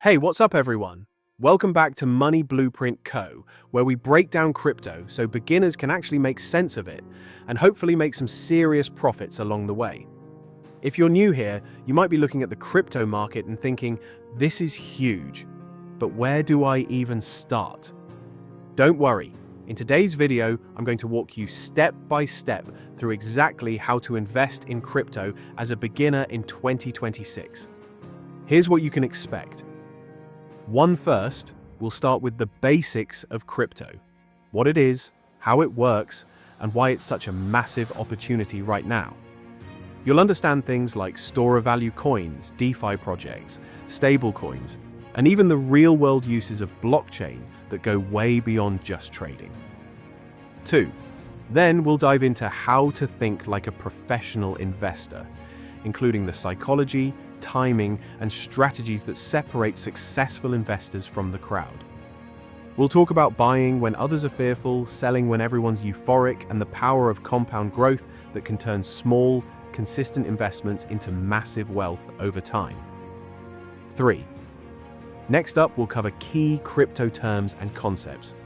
Hey, what's up everyone? Welcome back to Money Blueprint Co., where we break down crypto so beginners can actually make sense of it and hopefully make some serious profits along the way. If you're new here, you might be looking at the crypto market and thinking, this is huge, but where do I even start? Don't worry. In today's video, I'm going to walk you step by step through exactly how to invest in crypto as a beginner in 2026. Here's what you can expect. First, we'll start with the basics of crypto. What it is, how it works, and why it's such a massive opportunity right now. You'll understand things like store of value coins, DeFi projects, stablecoins, and even the real-world uses of blockchain that go way beyond just trading. 2. Then we'll dive into how to think like a professional investor, including the psychology, timing, and strategies that separate successful investors from the crowd. We'll talk about buying when others are fearful, selling when everyone's euphoric, and the power of compound growth that can turn small, consistent investments into massive wealth over time. 3. Next up, we'll cover key crypto terms and concepts.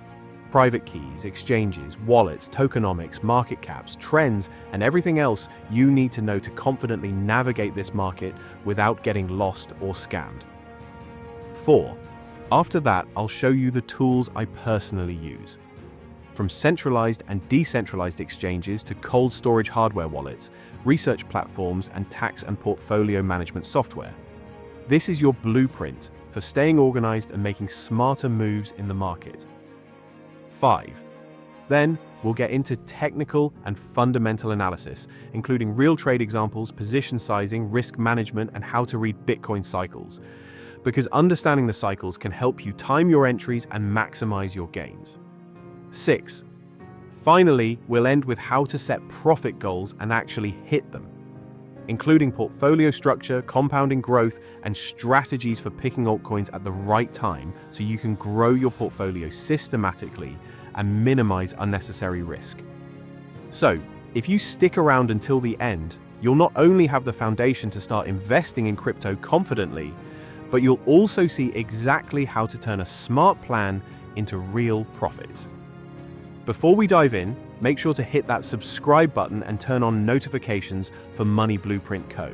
Private keys, exchanges, wallets, tokenomics, market caps, trends, and everything else you need to know to confidently navigate this market without getting lost or scammed. 4. After that, I'll show you the tools I personally use. From centralized and decentralized exchanges to cold storage hardware wallets, research platforms, and tax and portfolio management software. This is your blueprint for staying organized and making smarter moves in the market. 5. Then, we'll get into technical and fundamental analysis, including real trade examples, position sizing, risk management, and how to read Bitcoin cycles. Because understanding the cycles can help you time your entries and maximize your gains. 6. Finally, we'll end with how to set profit goals and actually hit them, including portfolio structure, compounding growth, and strategies for picking altcoins at the right time so you can grow your portfolio systematically and minimize unnecessary risk. So, if you stick around until the end, you'll not only have the foundation to start investing in crypto confidently, but you'll also see exactly how to turn a smart plan into real profits. Before we dive in, make sure to hit that subscribe button and turn on notifications for Money Blueprint Co.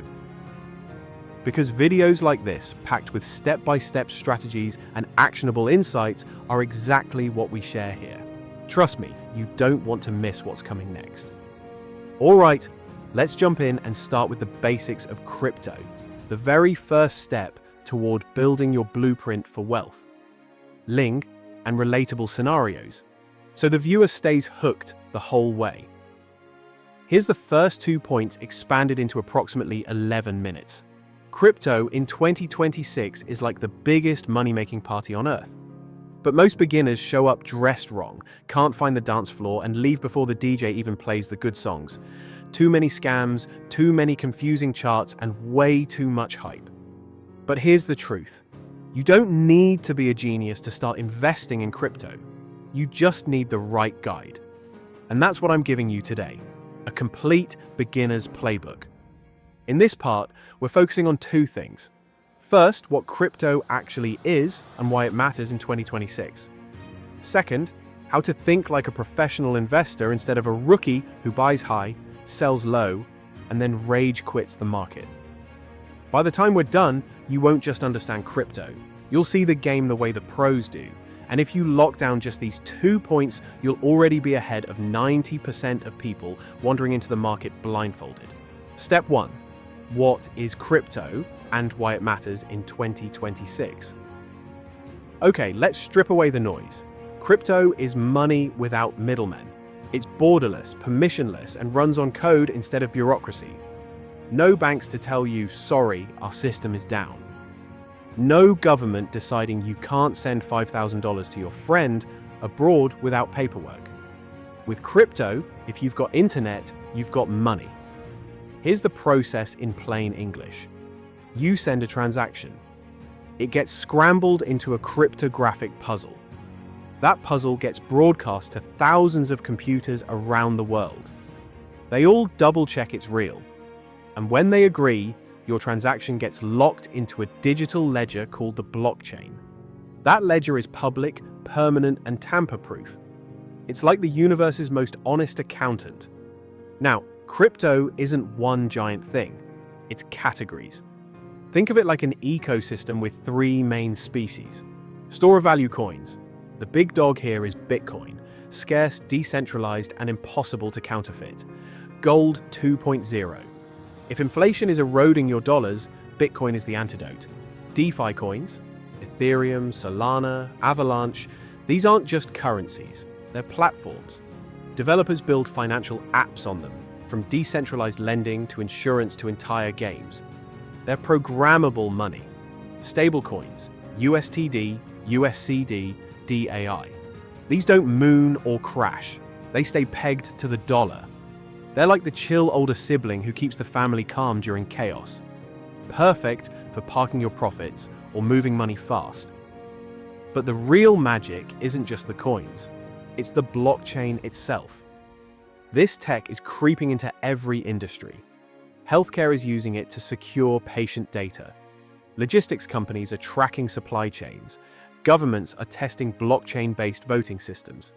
Because videos like this, packed with step-by-step strategies and actionable insights, are exactly what we share here. Trust me, you don't want to miss what's coming next. All right, let's jump in and start with the basics of crypto, the very first step toward building your blueprint for wealth. Ling and relatable scenarios, so the viewer stays hooked the whole way. Here's the first 2 points expanded into approximately 11 minutes. Crypto in 2026 is like the biggest money-making party on earth. But most beginners show up dressed wrong, can't find the dance floor, and leave before the DJ even plays the good songs. Too many scams, too many confusing charts, and way too much hype. But here's the truth. You don't need to be a genius to start investing in crypto. You just need the right guide. And that's what I'm giving you today, a complete beginner's playbook. In this part, we're focusing on 2 things. First, what crypto actually is and why it matters in 2026. Second, how to think like a professional investor instead of a rookie who buys high, sells low, and then rage quits the market. By the time we're done, you won't just understand crypto. You'll see the game the way the pros do. And if you lock down just these 2 points, you'll already be ahead of 90% of people wandering into the market blindfolded. Step 1. What is crypto and why it matters in 2026? Okay, let's strip away the noise. Crypto is money without middlemen. It's borderless, permissionless, and runs on code instead of bureaucracy. No banks to tell you, sorry, our system is down. No government deciding you can't send $5,000 to your friend abroad without paperwork. With crypto, if you've got internet, you've got money. Here's the process in plain English. You send a transaction. It gets scrambled into a cryptographic puzzle. That puzzle gets broadcast to thousands of computers around the world. They all double-check it's real. And when they agree, your transaction gets locked into a digital ledger called the blockchain. That ledger is public, permanent, and tamper-proof. It's like the universe's most honest accountant. Now, crypto isn't one giant thing. It's categories. Think of it like an ecosystem with three main species. Store of value coins. The big dog here is Bitcoin, scarce, decentralized, and impossible to counterfeit. Gold 2.0. If inflation is eroding your dollars, Bitcoin is the antidote. DeFi coins, Ethereum, Solana, Avalanche, these aren't just currencies, they're platforms. Developers build financial apps on them, from decentralized lending to insurance to entire games. They're programmable money. Stablecoins, USTD, USCD, DAI. These don't moon or crash. They stay pegged to the dollar. They're like the chill older sibling who keeps the family calm during chaos. Perfect for parking your profits or moving money fast. But the real magic isn't just the coins. It's the blockchain itself. This tech is creeping into every industry. Healthcare is using it to secure patient data. Logistics companies are tracking supply chains. Governments are testing blockchain-based voting systems.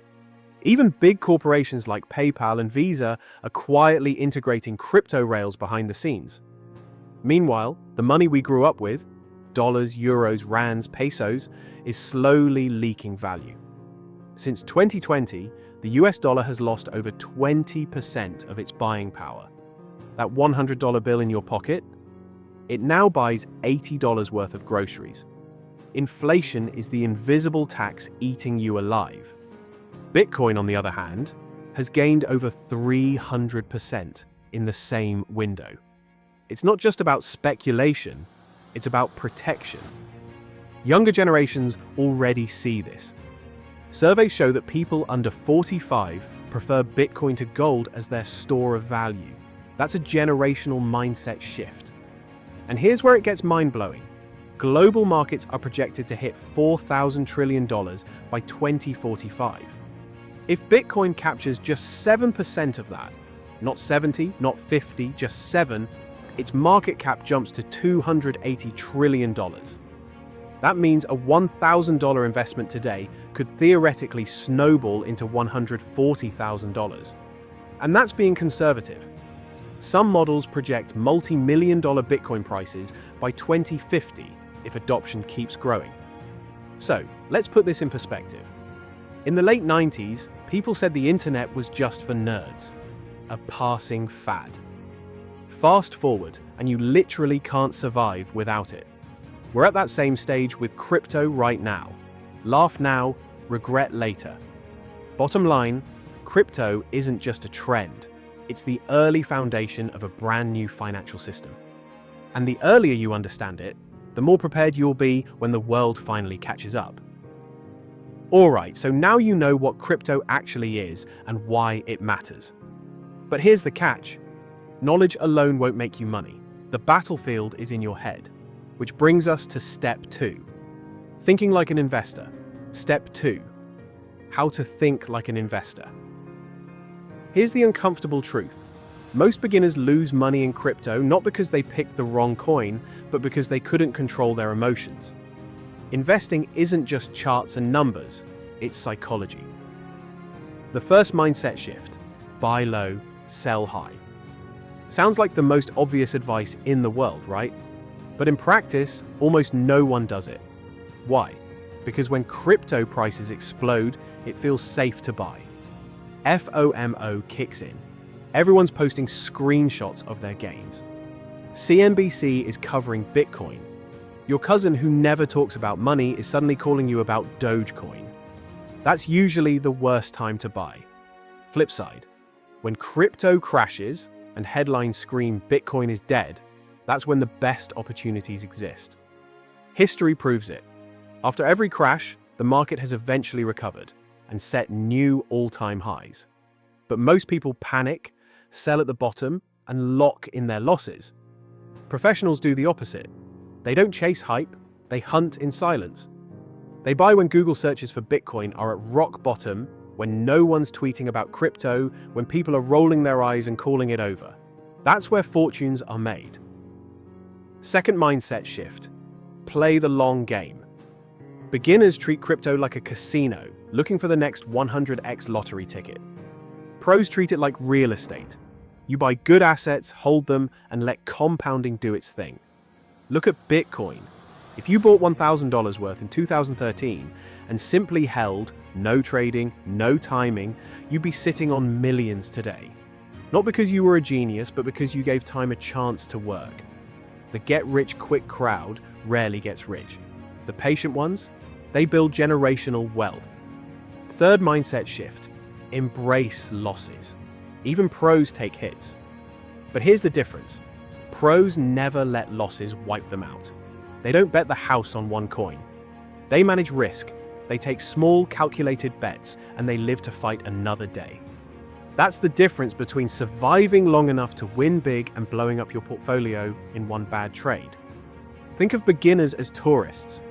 Even big corporations like PayPal and Visa are quietly integrating crypto rails behind the scenes. Meanwhile, the money we grew up with, dollars, euros, rands, pesos, is slowly leaking value. Since 2020, the US dollar has lost over 20% of its buying power. That $100 bill in your pocket? It now buys $80 worth of groceries. Inflation is the invisible tax eating you alive. Bitcoin, on the other hand, has gained over 300% in the same window. It's not just about speculation, it's about protection. Younger generations already see this. Surveys show that people under 45 prefer Bitcoin to gold as their store of value. That's a generational mindset shift. And here's where it gets mind-blowing. Global markets are projected to hit $4,000 trillion by 2045. If Bitcoin captures just 7% of that, not 70, not 50, just 7, its market cap jumps to $280 trillion. That means a $1,000 investment today could theoretically snowball into $140,000. And that's being conservative. Some models project multi-million-dollar Bitcoin prices by 2050 if adoption keeps growing. So, let's put this in perspective. In the late 90s, people said the internet was just for nerds, a passing fad. Fast forward, and you literally can't survive without it. We're at that same stage with crypto right now. Laugh now, regret later. Bottom line, crypto isn't just a trend. It's the early foundation of a brand new financial system. And the earlier you understand it, the more prepared you'll be when the world finally catches up. Alright, so now you know what crypto actually is and why it matters. But here's the catch. Knowledge alone won't make you money. The battlefield is in your head. Which brings us to step 2. Thinking like an investor. Step 2. How to think like an investor. Here's the uncomfortable truth. Most beginners lose money in crypto not because they picked the wrong coin, but because they couldn't control their emotions. Investing isn't just charts and numbers, it's psychology. The first mindset shift: buy low, sell high. Sounds like the most obvious advice in the world, right? But in practice, almost no one does it. Why? Because when crypto prices explode, it feels safe to buy. FOMO kicks in. Everyone's posting screenshots of their gains. CNBC is covering Bitcoin. Your cousin who never talks about money is suddenly calling you about Dogecoin. That's usually the worst time to buy. Flip side, when crypto crashes and headlines scream Bitcoin is dead, that's when the best opportunities exist. History proves it. After every crash, the market has eventually recovered and set new all-time highs. But most people panic, sell at the bottom, and lock in their losses. Professionals do the opposite. They don't chase hype, they hunt in silence. They buy when Google searches for Bitcoin are at rock bottom, when no one's tweeting about crypto, when people are rolling their eyes and calling it over. That's where fortunes are made. Second mindset shift: play the long game. Beginners treat crypto like a casino, looking for the next 100x lottery ticket. Pros treat it like real estate. You buy good assets, hold them, and let compounding do its thing. Look at Bitcoin. If you bought $1,000 worth in 2013 and simply held, no trading, no timing, you'd be sitting on millions today. Not because you were a genius, but because you gave time a chance to work. The get-rich-quick crowd rarely gets rich. The patient ones, they build generational wealth. Third mindset shift: embrace losses. Even pros take hits. But here's the difference. Pros never let losses wipe them out. They don't bet the house on one coin. They manage risk, they take small, calculated bets, and they live to fight another day. That's the difference between surviving long enough to win big and blowing up your portfolio in one bad trade. Think of beginners as tourists.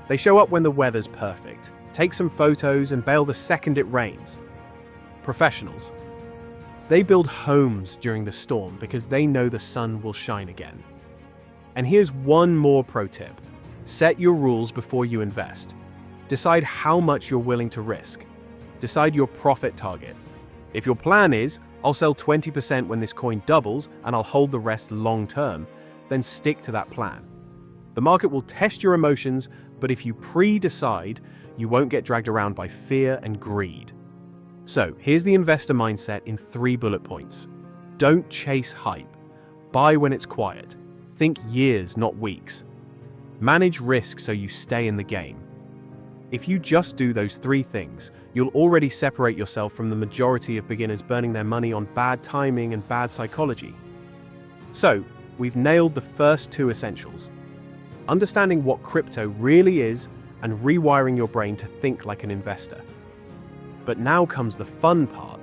They show up when the weather's perfect, take some photos, and bail the second it rains. Professionals: they build homes during the storm because they know the sun will shine again. And here's one more pro tip. Set your rules before you invest. Decide how much you're willing to risk. Decide your profit target. If your plan is, I'll sell 20% when this coin doubles and I'll hold the rest long term, then stick to that plan. The market will test your emotions, but if you pre-decide, you won't get dragged around by fear and greed. So here's the investor mindset in 3 bullet points. Don't chase hype. Buy when it's quiet. Think years, not weeks. Manage risk so you stay in the game. If you just do those 3 things, you'll already separate yourself from the majority of beginners burning their money on bad timing and bad psychology. So, we've nailed the first 2 essentials. Understanding what crypto really is and rewiring your brain to think like an investor. But now comes the fun part,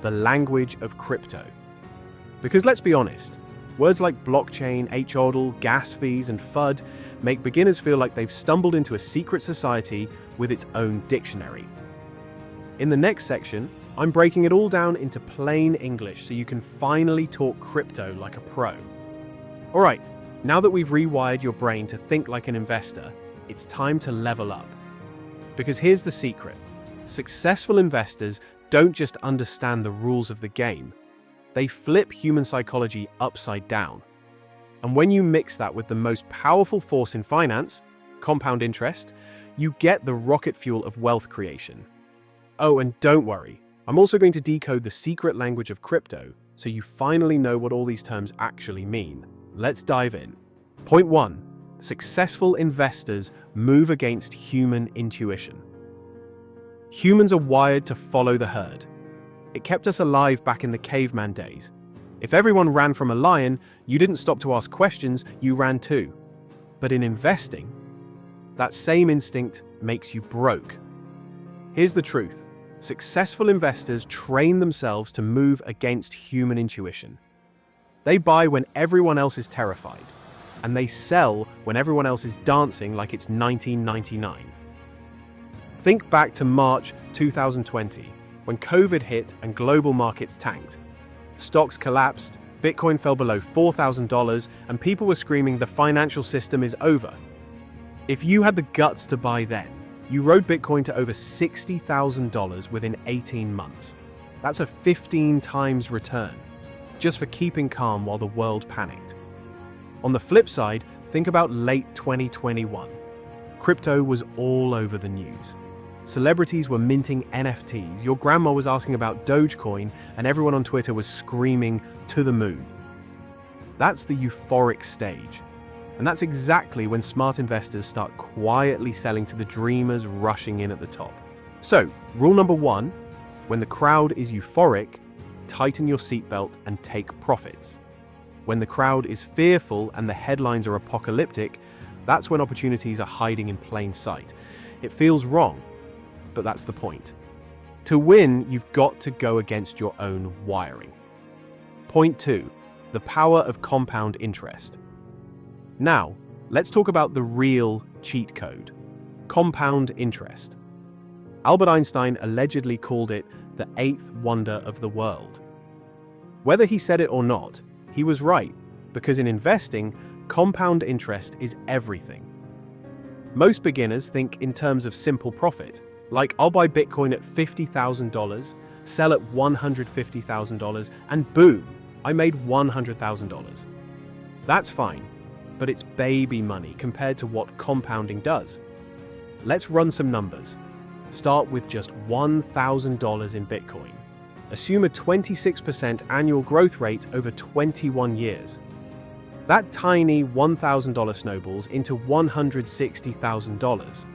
the language of crypto. Because let's be honest, words like blockchain, HODL, gas fees, and FUD make beginners feel like they've stumbled into a secret society with its own dictionary. In the next section, I'm breaking it all down into plain English so you can finally talk crypto like a pro. Alright, now that we've rewired your brain to think like an investor, it's time to level up. Because here's the secret. Successful investors don't just understand the rules of the game, they flip human psychology upside down. And when you mix that with the most powerful force in finance, compound interest, you get the rocket fuel of wealth creation. Oh, and don't worry, I'm also going to decode the secret language of crypto so you finally know what all these terms actually mean. Let's dive in. Point 1. Successful investors move against human intuition. Humans are wired to follow the herd. It kept us alive back in the caveman days. If everyone ran from a lion, you didn't stop to ask questions, you ran too. But in investing, that same instinct makes you broke. Here's the truth. Successful investors train themselves to move against human intuition. They buy when everyone else is terrified, and they sell when everyone else is dancing like it's 1999. Think back to March 2020, when COVID hit and global markets tanked. Stocks collapsed, Bitcoin fell below $4,000, and people were screaming the financial system is over. If you had the guts to buy then, you rode Bitcoin to over $60,000 within 18 months. That's a 15 times return, just for keeping calm while the world panicked. On the flip side, think about late 2021. Crypto was all over the news. Celebrities were minting NFTs, your grandma was asking about Dogecoin, and everyone on Twitter was screaming to the moon. That's the euphoric stage. And that's exactly when smart investors start quietly selling to the dreamers rushing in at the top. So, rule number 1, when the crowd is euphoric, tighten your seatbelt and take profits. When the crowd is fearful and the headlines are apocalyptic, that's when opportunities are hiding in plain sight. It feels wrong, but that's the point. To win, you've got to go against your own wiring. Point 2, the power of compound interest. Now, let's talk about the real cheat code, compound interest. Albert Einstein allegedly called it the 8th wonder of the world. Whether he said it or not, he was right, because in investing, Compound interest is everything. Most beginners think in terms of simple profit, like I'll buy Bitcoin at $50,000, sell at $150,000, and boom, I made $100,000. That's fine, but it's baby money compared to what compounding does. Let's run some numbers. Start with just $1,000 in Bitcoin. Assume a 26% annual growth rate over 21 years. That tiny $1,000 snowballs into $160,000.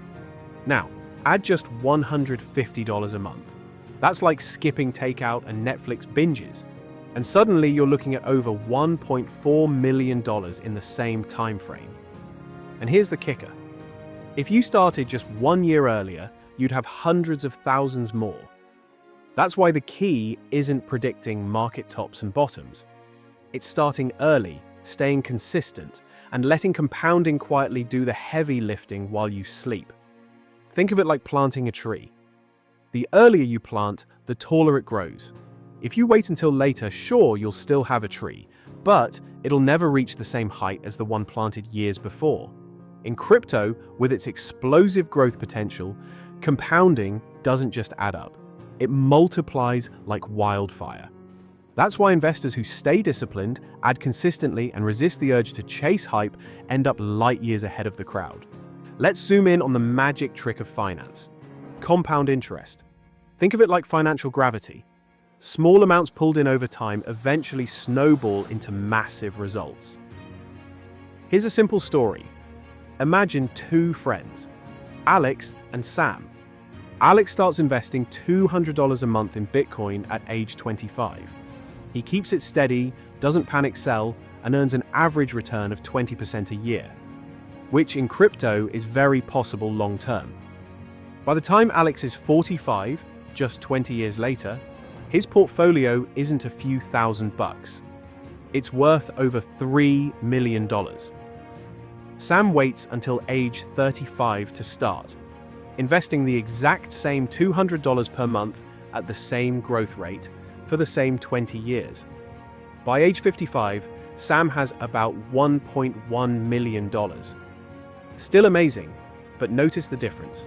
Now, add just $150 a month. That's like skipping takeout and Netflix binges. And suddenly you're looking at over $1.4 million in the same time frame. And here's the kicker. If you started just 1 year earlier, you'd have hundreds of thousands more. That's why the key isn't predicting market tops and bottoms. It's starting early, staying consistent, and letting compounding quietly do the heavy lifting while you sleep. Think of it like planting a tree. The earlier you plant, the taller it grows. If you wait until later, sure, you'll still have a tree, but it'll never reach the same height as the one planted years before. In crypto, with its explosive growth potential, compounding doesn't just add up. It multiplies like wildfire. That's why investors who stay disciplined, add consistently, and resist the urge to chase hype end up light years ahead of the crowd. Let's zoom in on the magic trick of finance. Compound interest. Think of it like financial gravity. Small amounts pulled in over time eventually snowball into massive results. Here's a simple story. Imagine two friends, Alex and Sam. Alex starts investing $200 a month in Bitcoin at age 25. He keeps it steady, doesn't panic sell, and earns an average return of 20% a year, which in crypto is very possible long term. By the time Alex is 45, just 20 years later, his portfolio isn't a few $1,000s. It's worth over $3 million. Sam waits until age 35 to start, investing the exact same $200 per month at the same growth rate for the same 20 years. By age 55, Sam has about $1.1 million. Still amazing, but notice the difference.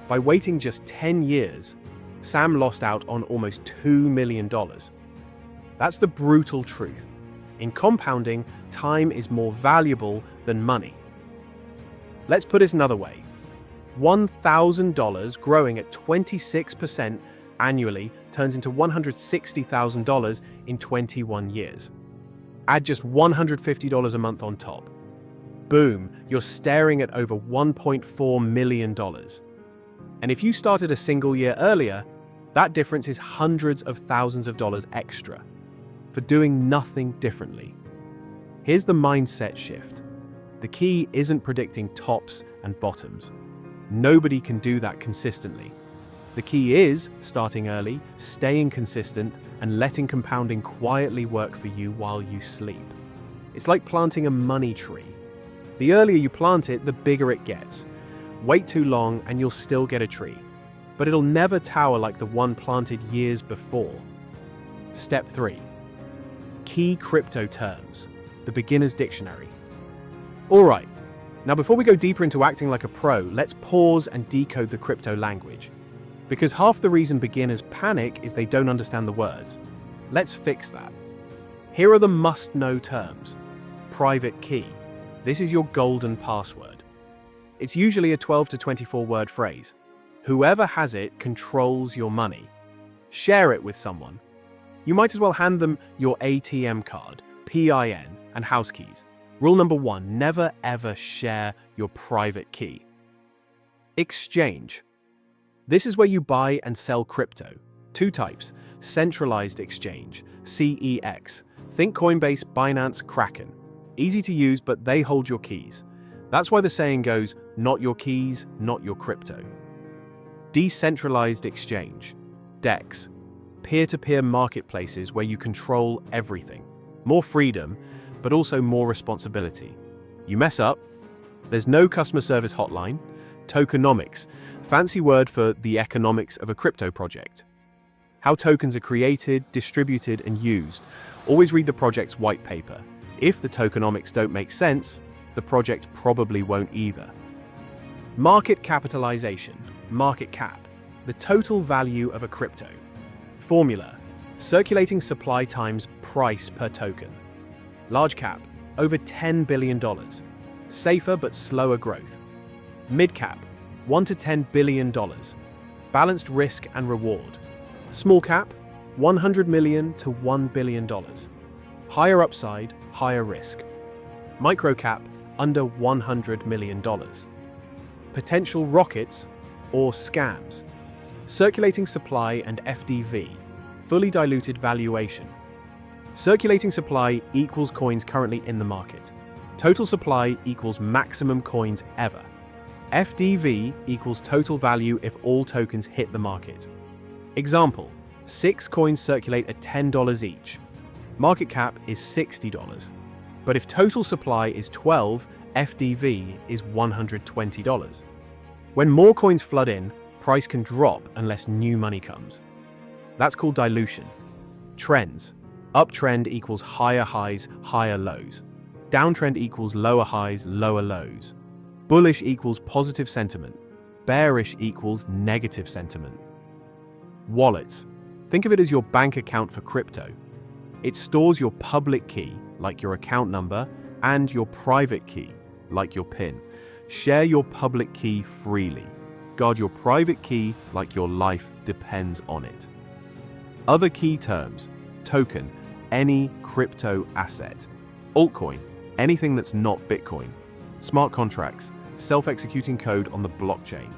By waiting just 10 years, Sam lost out on almost $2 million. That's the brutal truth. In compounding, time is more valuable than money. Let's put it another way. $1,000 growing at 26% annually turns into $160,000 in 21 years. Add just $150 a month on top. Boom, you're staring at over $1.4 million. And if you started a single year earlier, that difference is hundreds of thousands of dollars extra for doing nothing differently. Here's the mindset shift. The key isn't predicting tops and bottoms. Nobody can do that consistently. The key is starting early, staying consistent, and letting compounding quietly work for you while you sleep. It's like planting a money tree. The earlier you plant it, the bigger it gets. Wait too long and you'll still get a tree, but it'll never tower like the one planted years before. Step 3. Key crypto terms. The beginner's dictionary. Alright, now before we go deeper into acting like a pro, let's pause and decode the crypto language. Because half the reason beginners panic is they don't understand the words. Let's fix that. Here are the must-know terms. Private key. This is your golden password. It's usually a 12 to 24 word phrase. Whoever has it controls your money. Share it with someone. You might as well hand them your ATM card, PIN, and house keys. Rule number 1, never ever share your private key. Exchange. This is where you buy and sell crypto. 2 types, centralized exchange, CEX. Think Coinbase, Binance, Kraken. Easy to use, but they hold your keys. That's why the saying goes, not your keys, not your crypto. Decentralized exchange, DEX. Peer-to-peer marketplaces where you control everything. More freedom, but also more responsibility. You mess up, there's no customer service hotline. Tokenomics, fancy word for the economics of a crypto project. How tokens are created, distributed, and used. Always read the project's white paper. If the tokenomics don't make sense, the project probably won't either. Market capitalization, market cap, the total value of a crypto. Formula, circulating supply times price per token. Large cap, over $10 billion. Safer but slower growth. Mid cap, $1 to $10 billion. Balanced risk and reward. Small cap, $100 million to $1 billion. Higher upside, higher risk. Micro cap, under $100 million. Potential rockets or scams. Circulating supply and FDV, fully diluted valuation. Circulating supply equals coins currently in the market. Total supply equals maximum coins ever. FDV equals total value if all tokens hit the market. Example, 6 coins circulate at $10 each. Market cap is $60. But if total supply is 12, FDV is $120. When more coins flood in, price can drop unless new money comes. That's called dilution. Trends. Uptrend equals higher highs, higher lows. Downtrend equals lower highs, lower lows. Bullish equals positive sentiment. Bearish equals negative sentiment. Wallets. Think of it as your bank account for crypto. It stores your public key, like your account number, and your private key, like your PIN. Share your public key freely. Guard your private key like your life depends on it. Other key terms. Token, any crypto asset. Altcoin, anything that's not Bitcoin. Smart contracts, self-executing code on the blockchain.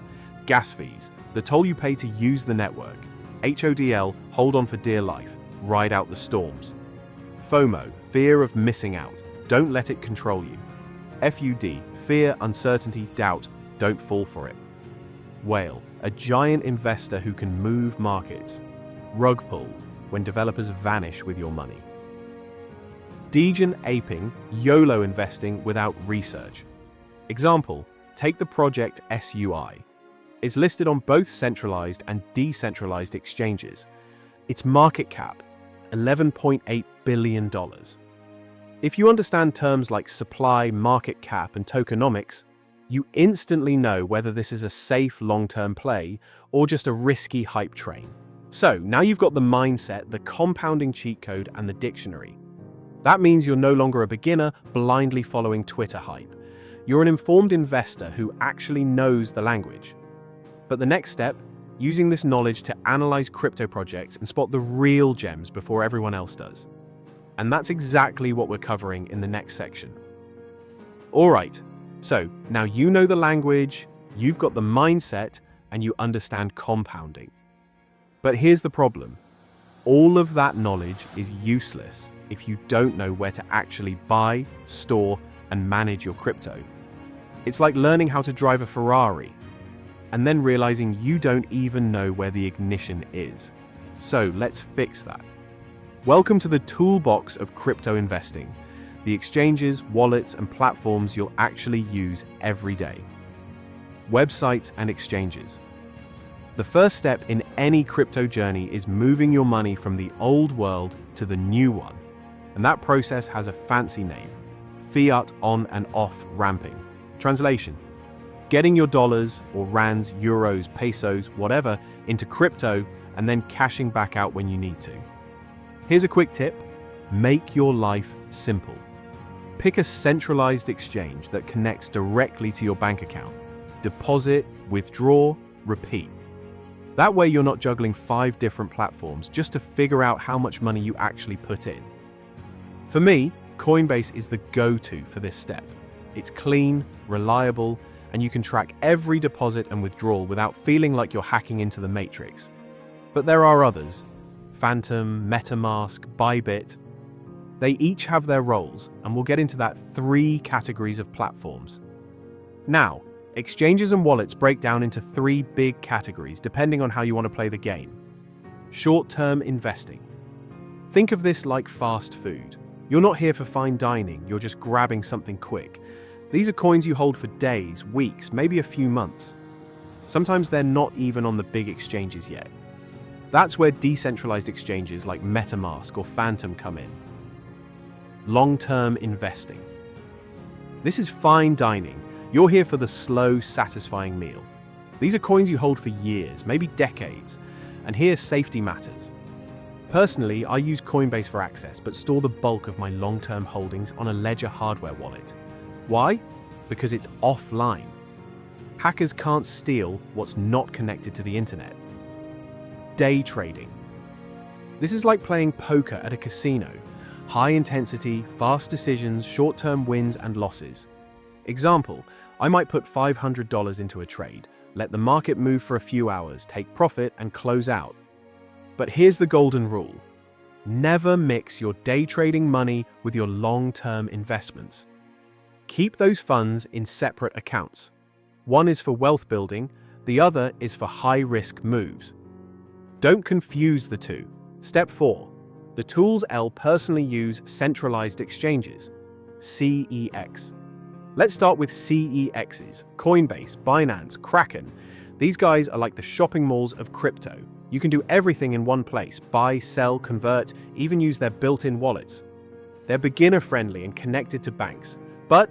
Gas fees, the toll you pay to use the network. HODL, hold on for dear life, ride out the storms. FOMO, fear of missing out, don't let it control you. FUD, fear, uncertainty, doubt, don't fall for it. Whale, a giant investor who can move markets. Rug pull, when developers vanish with your money. Degen aping, YOLO investing without research. Example, take the project SUI. It's listed on both centralized and decentralized exchanges. Its market cap, $11.8 billion. If you understand terms like supply, market cap, and tokenomics, you instantly know whether this is a safe long-term play or just a risky hype train. So now you've got the mindset, the compounding cheat code, and the dictionary. That means you're no longer a beginner blindly following Twitter hype. You're an informed investor who actually knows the language. But the next step, using this knowledge to analyze crypto projects and spot the real gems before everyone else does. And that's exactly what we're covering in the next section. All right, so now you know the language, you've got the mindset, and you understand compounding. But here's the problem. All of that knowledge is useless if you don't know where to actually buy, store, and manage your crypto. It's like learning how to drive a Ferrari and then realizing you don't even know where the ignition is. So let's fix that. Welcome to the toolbox of crypto investing, the exchanges, wallets, and platforms you'll actually use every day. Websites and exchanges. The first step in any crypto journey is moving your money from the old world to the new one. And that process has a fancy name, fiat on and off ramping. Translation, getting your dollars or rands, euros, pesos, whatever, into crypto and then cashing back out when you need to. Here's a quick tip, make your life simple. Pick a centralized exchange that connects directly to your bank account. Deposit, withdraw, repeat. That way you're not juggling 5 different platforms just to figure out how much money you actually put in. For me, Coinbase is the go-to for this step. It's clean, reliable, and you can track every deposit and withdrawal without feeling like you're hacking into the matrix. But there are others. Phantom, MetaMask, Bybit. They each have their roles, and we'll get into that 3 categories of platforms. Now, exchanges and wallets break down into 3 big categories depending on how you want to play the game. Short-term investing. Think of this like fast food. You're not here for fine dining, you're just grabbing something quick. These are coins you hold for days, weeks, maybe a few months. Sometimes they're not even on the big exchanges yet. That's where decentralized exchanges like MetaMask or Phantom come in. long-term investing. This is fine dining. You're here for the slow, satisfying meal. These are coins you hold for years, maybe decades, and here safety matters. Personally, I use Coinbase for access, but store the bulk of my long-term holdings on a Ledger hardware wallet. Why? Because it's offline. Hackers can't steal what's not connected to the internet. Day trading. This is like playing poker at a casino. High intensity, fast decisions, short-term wins and losses. Example, I might put $500 into a trade, let the market move for a few hours, take profit and close out. But here's the golden rule. Never mix your day trading money with your long-term investments. Keep those funds in separate accounts. One is for wealth building, the other is for high-risk moves. Don't confuse the two. Step 4. The tools L personally use centralized exchanges, CEX. Let's start with CEXs, Coinbase, Binance, Kraken. These guys are like the shopping malls of crypto. You can do everything in one place, buy, sell, convert, even use their built-in wallets. They're beginner-friendly and connected to banks. But,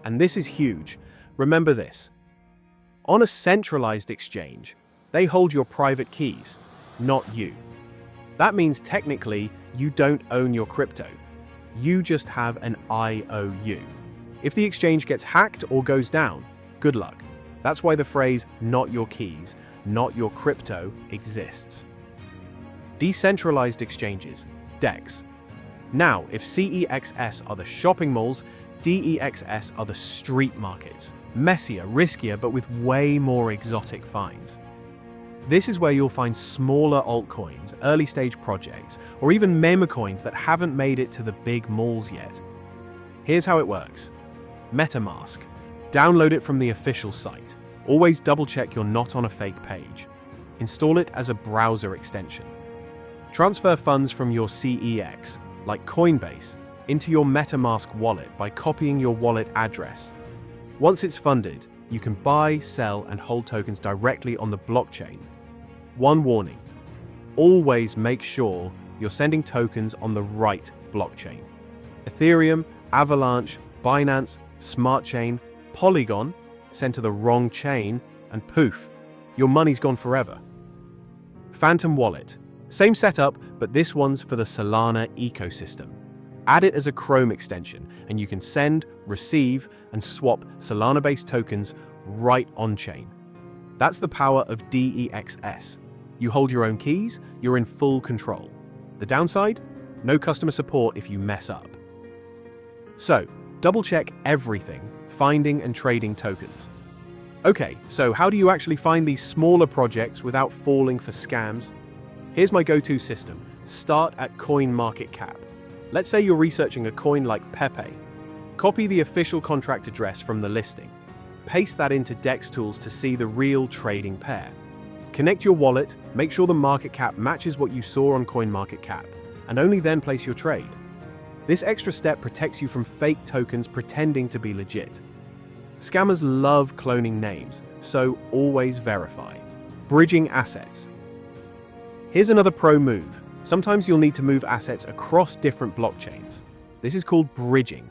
and this is huge, remember this. On a centralized exchange, they hold your private keys, not you. That means technically, you don't own your crypto. You just have an IOU. If the exchange gets hacked or goes down, good luck. That's why the phrase, not your keys, not your crypto, exists. Decentralized exchanges, DEX. Now, if CEXS are the shopping malls, DEXS are the street markets. Messier, riskier, but with way more exotic finds. This is where you'll find smaller altcoins, early-stage projects, or even meme coins that haven't made it to the big malls yet. Here's how it works. MetaMask. Download it from the official site. Always double-check you're not on a fake page. Install it as a browser extension. Transfer funds from your CEX, like Coinbase, into your MetaMask wallet by copying your wallet address. Once it's funded, you can buy, sell, and hold tokens directly on the blockchain. One warning, always make sure you're sending tokens on the right blockchain. Ethereum, Avalanche, Binance, Smart Chain, Polygon, sent to the wrong chain, and poof, your money's gone forever. Phantom Wallet. Same setup, but this one's for the Solana ecosystem. Add it as a Chrome extension, and you can send, receive, and swap Solana-based tokens right on-chain. That's the power of DEXS. You hold your own keys, you're in full control. The downside? No customer support if you mess up. So, double-check everything, finding and trading tokens. Okay, so how do you actually find these smaller projects without falling for scams? Here's my go-to system. Start at CoinMarketCap. Let's say you're researching a coin like Pepe. Copy the official contract address from the listing. Paste that into DEX tools to see the real trading pair. Connect your wallet, make sure the market cap matches what you saw on CoinMarketCap, and only then place your trade. This extra step protects you from fake tokens pretending to be legit. Scammers love cloning names, so always verify. Bridging assets. Here's another pro move. Sometimes you'll need to move assets across different blockchains. This is called bridging.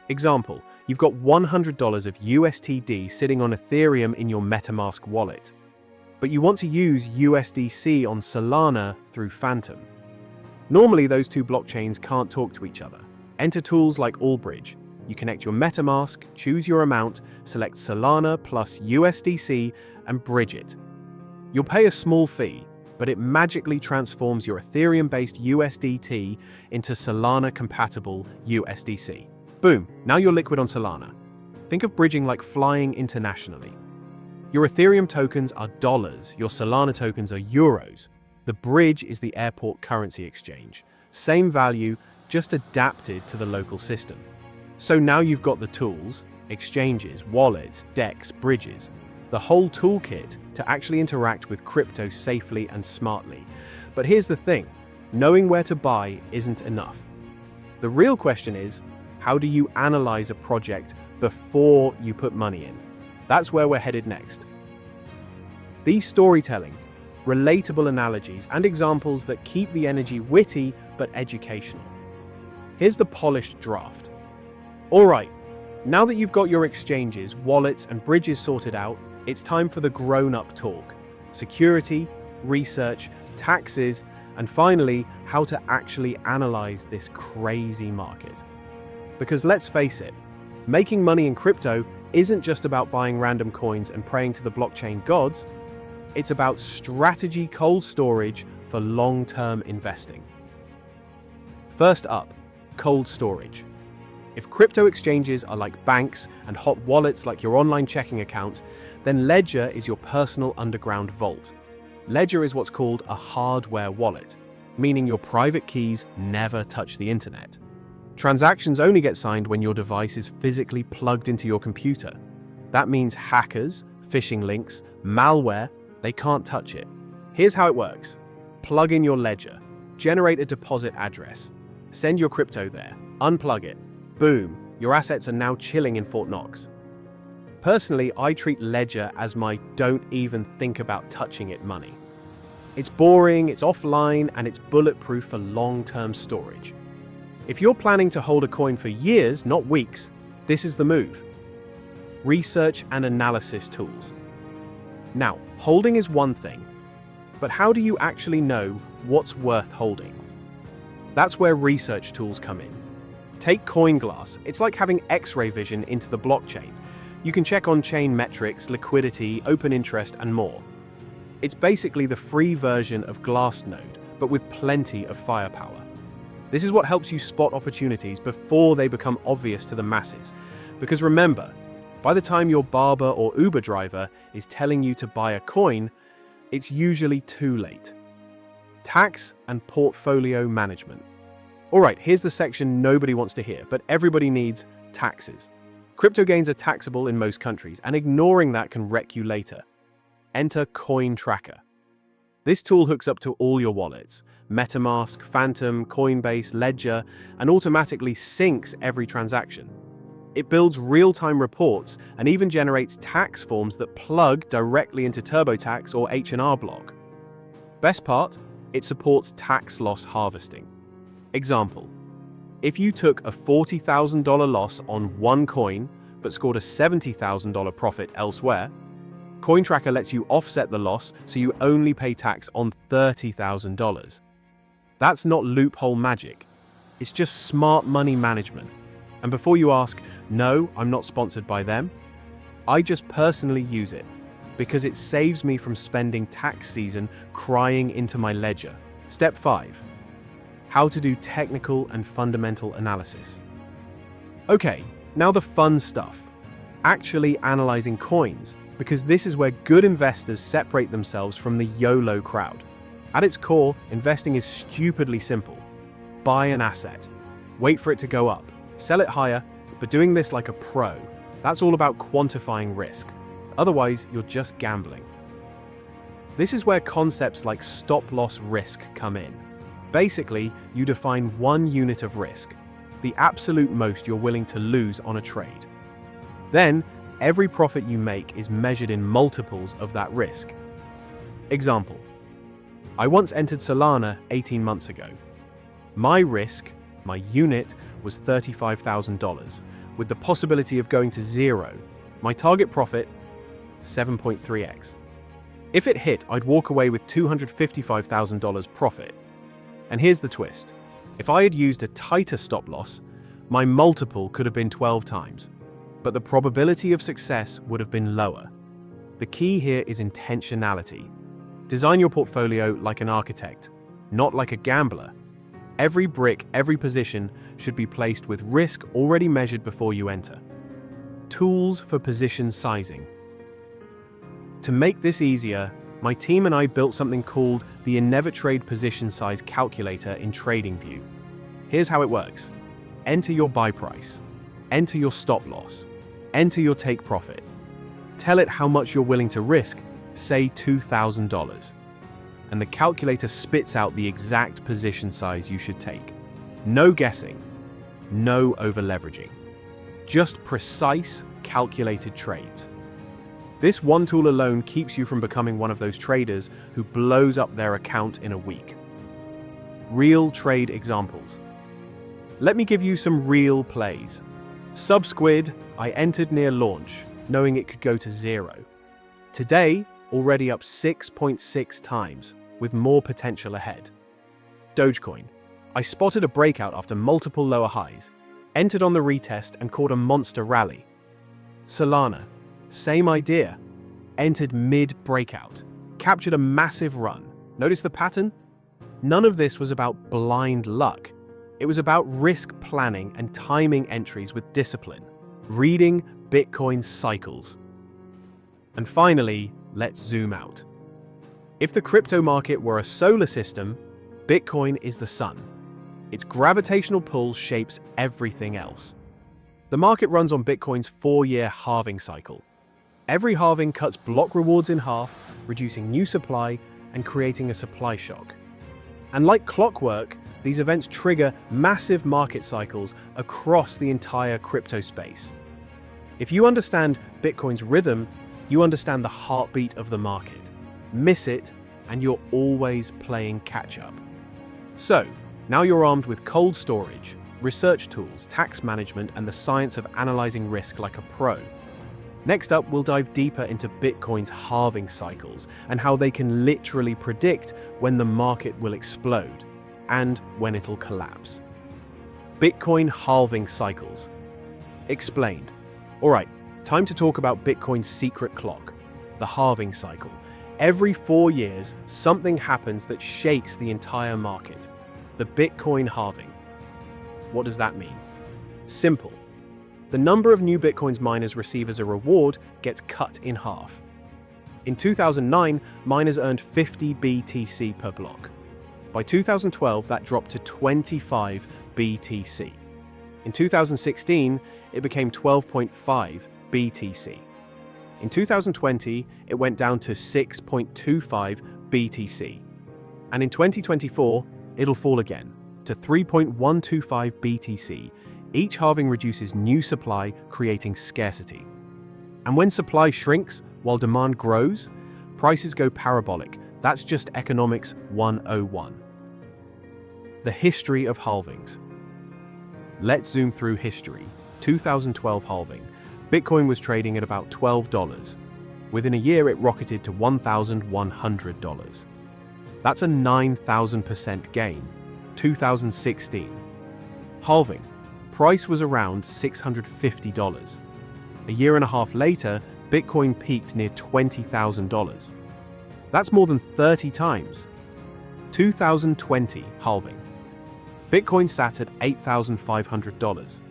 Example, you've got $100 of USTD sitting on Ethereum in your MetaMask wallet, but you want to use USDC on Solana through Phantom. Normally, those two blockchains can't talk to each other. Enter tools like Allbridge. You connect your MetaMask, choose your amount, select Solana plus USDC, and bridge it. You'll pay a small fee, but it magically transforms your Ethereum-based USDT into Solana-compatible USDC. Boom, now you're liquid on Solana. Think of bridging like flying internationally. Your Ethereum tokens are dollars, your Solana tokens are euros. The bridge is the airport currency exchange. Same value, just adapted to the local system. So now you've got the tools, exchanges, wallets, DEX, bridges, the whole toolkit to actually interact with crypto safely and smartly. But here's the thing, knowing where to buy isn't enough. The real question is, how do you analyze a project before you put money in? That's where we're headed next. These storytelling, relatable analogies, and examples that keep the energy witty but educational. Here's the polished draft. All right, now that you've got your exchanges, wallets, and bridges sorted out, it's time for the grown-up talk. Security, research, taxes, and finally, how to actually analyze this crazy market. Because let's face it, making money in crypto isn't just about buying random coins and praying to the blockchain gods. It's about strategy cold storage for long-term investing. First up, cold storage. If crypto exchanges are like banks and hot wallets like your online checking account, then Ledger is your personal underground vault. Ledger is what's called a hardware wallet, meaning your private keys never touch the internet. Transactions only get signed when your device is physically plugged into your computer. That means hackers, phishing links, malware, they can't touch it. Here's how it works. Plug in your Ledger, generate a deposit address, send your crypto there, unplug it. Boom, your assets are now chilling in Fort Knox. Personally, I treat Ledger as my don't even think about touching it money. It's boring, it's offline, and it's bulletproof for long-term storage. If you're planning to hold a coin for years, not weeks, this is the move. Research and analysis tools. Now, holding is one thing, but how do you actually know what's worth holding? That's where research tools come in. Take CoinGlass. It's like having X-ray vision into the blockchain. You can check on-chain metrics, liquidity, open interest, and more. It's basically the free version of Glassnode, but with plenty of firepower. This is what helps you spot opportunities before they become obvious to the masses. Because remember, by the time your barber or Uber driver is telling you to buy a coin, it's usually too late. Tax and portfolio management. All right, here's the section nobody wants to hear, but everybody needs: taxes. Crypto gains are taxable in most countries, and ignoring that can wreck you later. Enter Coin Tracker. This tool hooks up to all your wallets, MetaMask, Phantom, Coinbase, Ledger, and automatically syncs every transaction. It builds real-time reports and even generates tax forms that plug directly into TurboTax or H&R Block. Best part? It supports tax loss harvesting. Example: if you took a $40,000 loss on one coin but scored a $70,000 profit elsewhere, CoinTracker lets you offset the loss so you only pay tax on $30,000. That's not loophole magic. It's just smart money management. And before you ask, no, I'm not sponsored by them, I just personally use it because it saves me from spending tax season crying into my ledger. Step 5. How to do technical and fundamental analysis. Okay, now the fun stuff. Actually analyzing coins, because this is where good investors separate themselves from the YOLO crowd. At its core, investing is stupidly simple. Buy an asset, wait for it to go up, sell it higher, but doing this like a pro. That's all about quantifying risk. Otherwise, you're just gambling. This is where concepts like stop-loss risk come in. Basically, you define one unit of risk, the absolute most you're willing to lose on a trade. Then, every profit you make is measured in multiples of that risk. Example: I once entered Solana 18 months ago. My risk, my unit, was $35,000, with the possibility of going to zero. My target profit, 7.3x. If it hit, I'd walk away with $255,000 profit. And here's the twist. If I had used a tighter stop loss, my multiple could have been 12 times, but the probability of success would have been lower. The key here is intentionality. Design your portfolio like an architect, not like a gambler. Every brick, every position should be placed with risk already measured before you enter. Tools for position sizing. To make this easier, my team and I built something called the InevitTrade Position Size Calculator in TradingView. Here's how it works. Enter your buy price, enter your stop loss, enter your take profit. Tell it how much you're willing to risk, say $2,000. And the calculator spits out the exact position size you should take. No guessing, no over-leveraging. Just precise, calculated trades. This one tool alone keeps you from becoming one of those traders who blows up their account in a week. Real trade examples. Let me give you some real plays. Subsquid, I entered near launch, knowing it could go to zero. Today, already up 6.6 times, with more potential ahead. Dogecoin, I spotted a breakout after multiple lower highs, entered on the retest and caught a monster rally. Solana, same idea, entered mid-breakout, captured a massive run. Notice the pattern? None of this was about blind luck. It was about risk planning and timing entries with discipline, reading Bitcoin cycles. And finally, let's zoom out. If the crypto market were a solar system, Bitcoin is the sun. Its gravitational pull shapes everything else. The market runs on Bitcoin's 4-year halving cycle. Every halving cuts block rewards in half, reducing new supply and creating a supply shock. And like clockwork, these events trigger massive market cycles across the entire crypto space. If you understand Bitcoin's rhythm, you understand the heartbeat of the market. Miss it, and you're always playing catch-up. So, now you're armed with cold storage, research tools, tax management, and the science of analyzing risk like a pro. Next up, we'll dive deeper into Bitcoin's halving cycles and how they can literally predict when the market will explode and when it'll collapse. Bitcoin halving cycles. Explained. All right, time to talk about Bitcoin's secret clock, the halving cycle. Every 4 years, something happens that shakes the entire market. The Bitcoin halving. What does that mean? Simple. The number of new Bitcoins miners receive as a reward gets cut in half. In 2009, miners earned 50 BTC per block. By 2012, that dropped to 25 BTC. In 2016, it became 12.5 BTC. In 2020, it went down to 6.25 BTC. And in 2024, it'll fall again to 3.125 BTC. Each halving reduces new supply, creating scarcity. And when supply shrinks while demand grows, prices go parabolic. That's just economics 101. The history of halvings. Let's zoom through history. 2012 halving. Bitcoin was trading at about $12. Within a year, it rocketed to $1,100. That's a 9,000% gain. 2016. Halving. Price was around $650. A year and a half later, Bitcoin peaked near $20,000. That's more than 30 times. 2020 halving. Bitcoin sat at $8,500.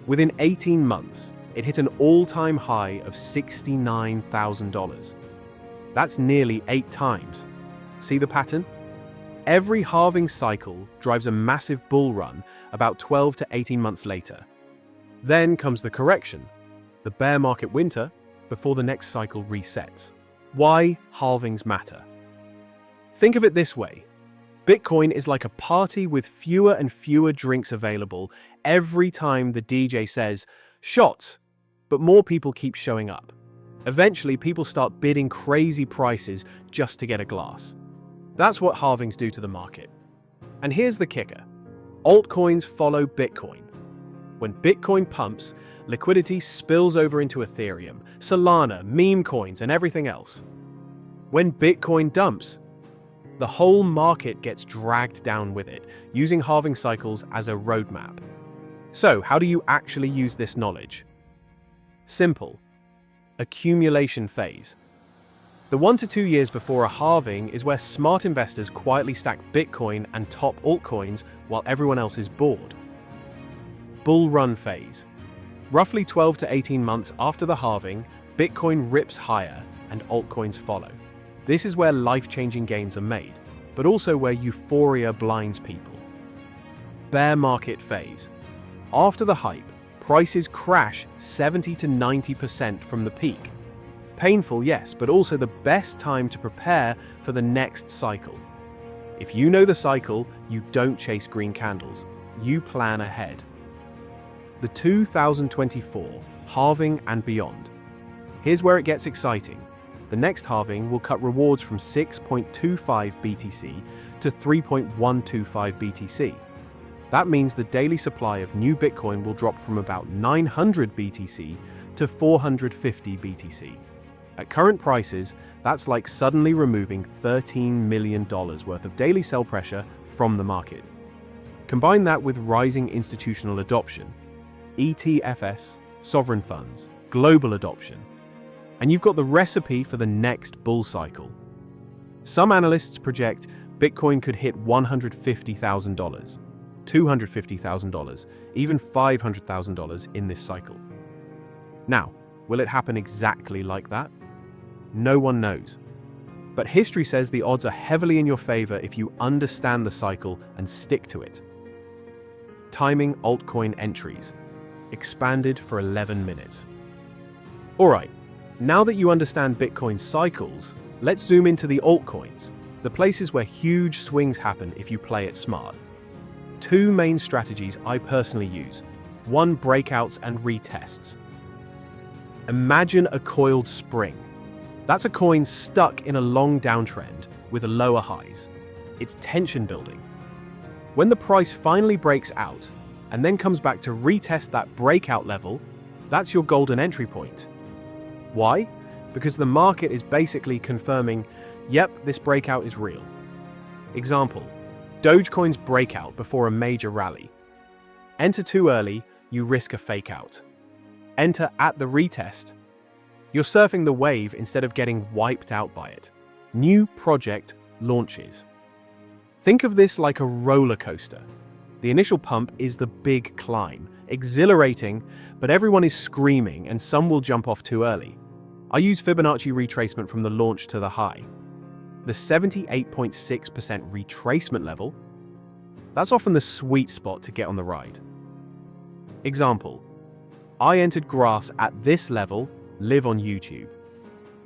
Within 18 months, it hit an all-time high of $69,000. That's nearly 8 times. See the pattern? Every halving cycle drives a massive bull run about 12 to 18 months later. Then comes the correction, the bear market winter, before the next cycle resets. Why halvings matter? Think of it this way. Bitcoin is like a party with fewer and fewer drinks available every time the DJ says, "Shots," but more people keep showing up. Eventually, people start bidding crazy prices just to get a glass. That's what halvings do to the market. And here's the kicker. Altcoins follow Bitcoin. When Bitcoin pumps, liquidity spills over into Ethereum, Solana, meme coins, and everything else. When Bitcoin dumps, the whole market gets dragged down with it, using halving cycles as a roadmap. So, how do you actually use this knowledge? Simple. Accumulation phase. The 1 to 2 years before a halving is where smart investors quietly stack Bitcoin and top altcoins while everyone else is bored. Bull run phase. Roughly 12 to 18 months after the halving, Bitcoin rips higher and altcoins follow. This is where life-changing gains are made, but also where euphoria blinds people. Bear market phase. After the hype, prices crash 70 to 90% from the peak. Painful, yes, but also the best time to prepare for the next cycle. If you know the cycle, you don't chase green candles. You plan ahead. The 2024 halving and beyond. Here's where it gets exciting. The next halving will cut rewards from 6.25 BTC to 3.125 BTC. That means the daily supply of new Bitcoin will drop from about 900 BTC to 450 BTC. At current prices, that's like suddenly removing $13 million worth of daily sell pressure from the market. Combine that with rising institutional adoption, ETFs, sovereign funds, global adoption, and you've got the recipe for the next bull cycle. Some analysts project Bitcoin could hit $150,000, $250,000, even $500,000 in this cycle. Now, will it happen exactly like that? No one knows. But history says the odds are heavily in your favor if you understand the cycle and stick to it. Timing altcoin entries. Expanded for 11 minutes. Alright, now that you understand Bitcoin's cycles, let's zoom into the altcoins, the places where huge swings happen if you play it smart. Two main strategies I personally use. One, breakouts and retests. Imagine a coiled spring. That's a coin stuck in a long downtrend with lower highs. It's tension building. When the price finally breaks out and then comes back to retest that breakout level, that's your golden entry point. Why? Because the market is basically confirming, yep, this breakout is real. Example, Dogecoin's breakout before a major rally. Enter too early, you risk a fake out. Enter at the retest, you're surfing the wave instead of getting wiped out by it. New project launches. Think of this like a roller coaster. The initial pump is the big climb, exhilarating, but everyone is screaming and some will jump off too early. I use Fibonacci retracement from the launch to the high. The 78.6% retracement level, that's often the sweet spot to get on the ride. Example, I entered grass at this level, live on YouTube.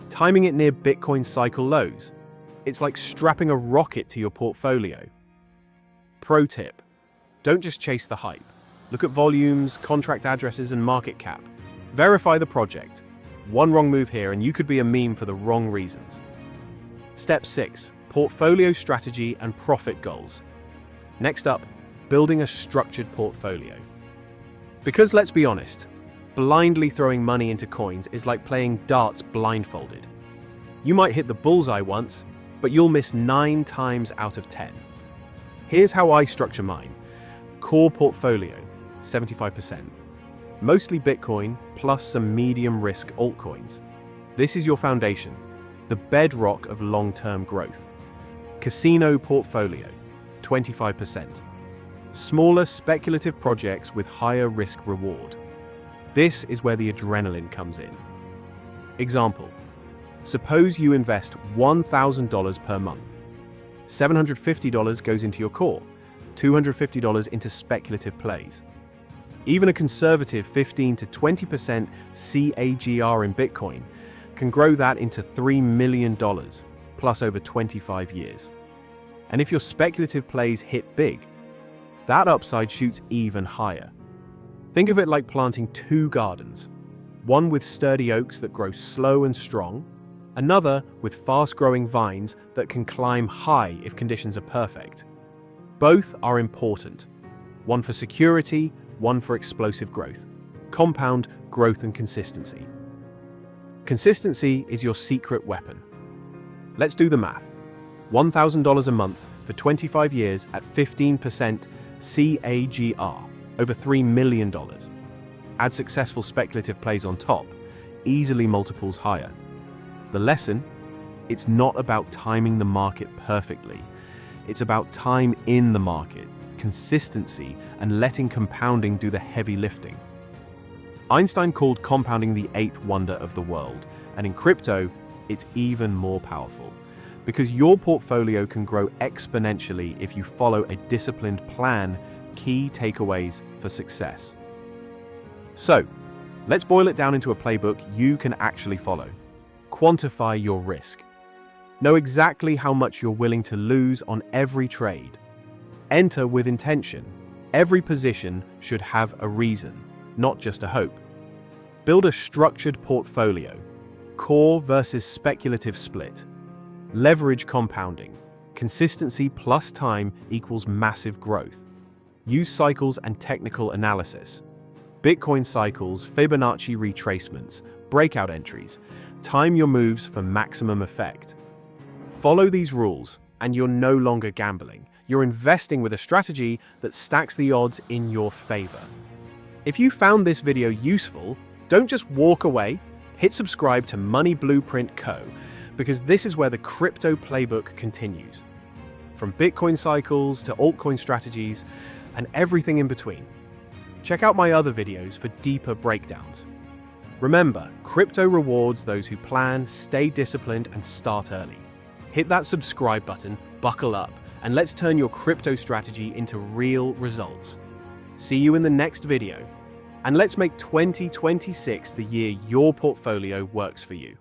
Timing it near Bitcoin cycle lows. It's like strapping a rocket to your portfolio. Pro tip, don't just chase the hype. Look at volumes, contract addresses, and market cap. Verify the project. One wrong move here and you could be a meme for the wrong reasons. Step 6. Portfolio strategy and profit goals. Next up, building a structured portfolio. Because let's be honest, blindly throwing money into coins is like playing darts blindfolded. You might hit the bullseye once, but you'll miss 9 times out of 10. Here's how I structure mine. Core portfolio, 75%. Mostly Bitcoin, plus some medium-risk altcoins. This is your foundation, the bedrock of long-term growth. Casino portfolio, 25%. Smaller speculative projects with higher risk-reward. This is where the adrenaline comes in. Example, suppose you invest $1,000 per month. $750 goes into your core, $250 into speculative plays. Even a conservative 15 to 20% CAGR in Bitcoin can grow that into $3 million, plus over 25 years. And if your speculative plays hit big, that upside shoots even higher. Think of it like planting 2 gardens, one with sturdy oaks that grow slow and strong, another with fast-growing vines that can climb high if conditions are perfect. Both are important, one for security, one for explosive growth. Compound growth and consistency. Consistency is your secret weapon. Let's do the math. $1,000 a month for 25 years at 15% CAGR, over $3 million. Add successful speculative plays on top, easily multiples higher. The lesson? It's not about timing the market perfectly. It's about time in the market, consistency, and letting compounding do the heavy lifting. Einstein called compounding the 8th wonder of the world, and in crypto, it's even more powerful. Because your portfolio can grow exponentially if you follow a disciplined plan. Key takeaways for success. So, let's boil it down into a playbook you can actually follow. Quantify your risk. Know exactly how much you're willing to lose on every trade. Enter with intention. Every position should have a reason, not just a hope. Build a structured portfolio. Core versus speculative split. Leverage compounding. Consistency plus time equals massive growth. Use cycles and technical analysis. Bitcoin cycles, Fibonacci retracements, breakout entries. Time your moves for maximum effect. Follow these rules, and you're no longer gambling. You're investing with a strategy that stacks the odds in your favor. If you found this video useful, don't just walk away. Hit subscribe to Money Blueprint Co., because this is where the crypto playbook continues. From Bitcoin cycles to altcoin strategies and everything in between. Check out my other videos for deeper breakdowns. Remember, crypto rewards those who plan, stay disciplined, and start early. Hit that subscribe button, buckle up, and let's turn your crypto strategy into real results. See you in the next video, and let's make 2026 the year your portfolio works for you.